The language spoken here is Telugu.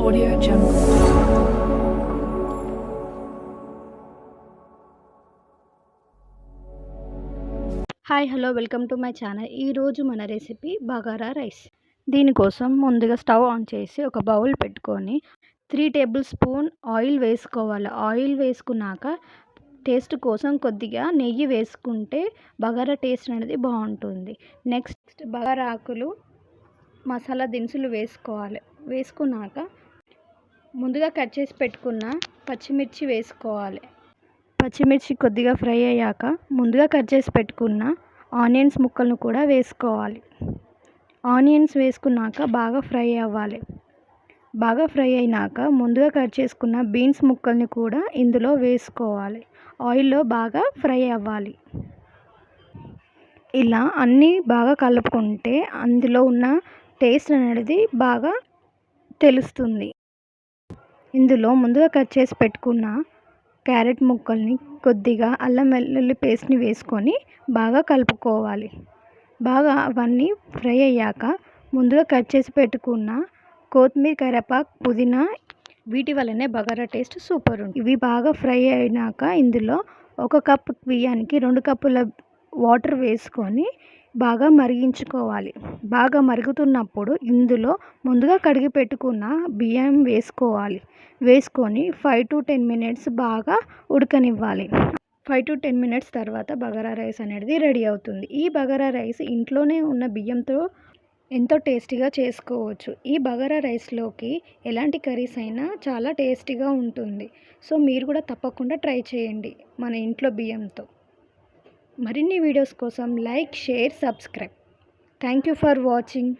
Audio Jungle. Hi hello welcome to my channel. ఈరోజు మన రెసిపీ బగారా రైస్. దీనికోసం ముందుగా స్టవ్ ఆన్ చేసి ఒక బౌల్ పెట్టుకొని 3 టేబుల్ స్పూన్ ఆయిల్ వేసుకోవాలి. ఆయిల్ వేసుకున్నాక టేస్ట్ కోసం కొద్దిగా నెయ్యి వేసుకుంటే బగారా టేస్ట్ అనేది బాగుంటుంది. నెక్స్ట్ బగారా ఆకులు, మసాలా దినుసులు వేసుకోవాలి. వేసుకున్నాక ముందుగా కట్ చేసి పెట్టుకున్న పచ్చిమిర్చి వేసుకోవాలి. పచ్చిమిర్చి కొద్దిగా ఫ్రై అయ్యాక ముందుగా కట్ చేసి పెట్టుకున్న ఆనియన్స్ ముక్కలను కూడా వేసుకోవాలి. ఆనియన్స్ వేసుకున్నాక బాగా ఫ్రై అవ్వాలి. బాగా ఫ్రై అయినాక ముందుగా కట్ చేసుకున్న బీన్స్ ముక్కల్ని కూడా ఇందులో వేసుకోవాలి. ఆయిల్లో బాగా ఫ్రై అవ్వాలి. ఇలా అన్నీ బాగా కలుపుకుంటే అందులో ఉన్న టేస్ట్ అనేది బాగా తెలుస్తుంది. ఇందులో ముందుగా కట్ చేసి పెట్టుకున్న క్యారెట్ ముక్కల్ని, కొద్దిగా అల్లం వెల్లుల్లి పేస్ట్ని వేసుకొని బాగా కలుపుకోవాలి. బాగా అవన్నీ ఫ్రై అయ్యాక ముందుగా కట్ చేసి పెట్టుకున్న కొత్తిమీర, కరివేపాకు, పుదీనా, వీటి వల్లనే బగారా టేస్ట్ సూపర్ ఉంటుంది. ఇవి బాగా ఫ్రై అయినాక ఇందులో 1 కప్పు బియ్యానికి 2 కప్పుల వాటర్ వేసుకొని బాగా మరిగించుకోవాలి. బాగా మరుగుతున్నప్పుడు ఇందులో ముందుగా కడిగి పెట్టుకున్న బియ్యం వేసుకోవాలి. వేసుకొని 5 to 10 మినిట్స్ బాగా ఉడకనివ్వాలి. 5 to 10 మినిట్స్ తర్వాత బగారా రైస్ అనేది రెడీ అవుతుంది. ఈ బగారా రైస్ ఇంట్లోనే ఉన్న బియ్యంతో ఎంతో టేస్టీగా చేసుకోవచ్చు. ఈ బగారా రైస్లోకి ఎలాంటి కర్రీస్ అయినా చాలా టేస్టీగా ఉంటుంది. సో మీరు కూడా తప్పకుండా ట్రై చేయండి మన ఇంట్లో బియ్యంతో. మరిన్ని వీడియోస్ కోసం like, share, subscribe. Thank you for watching.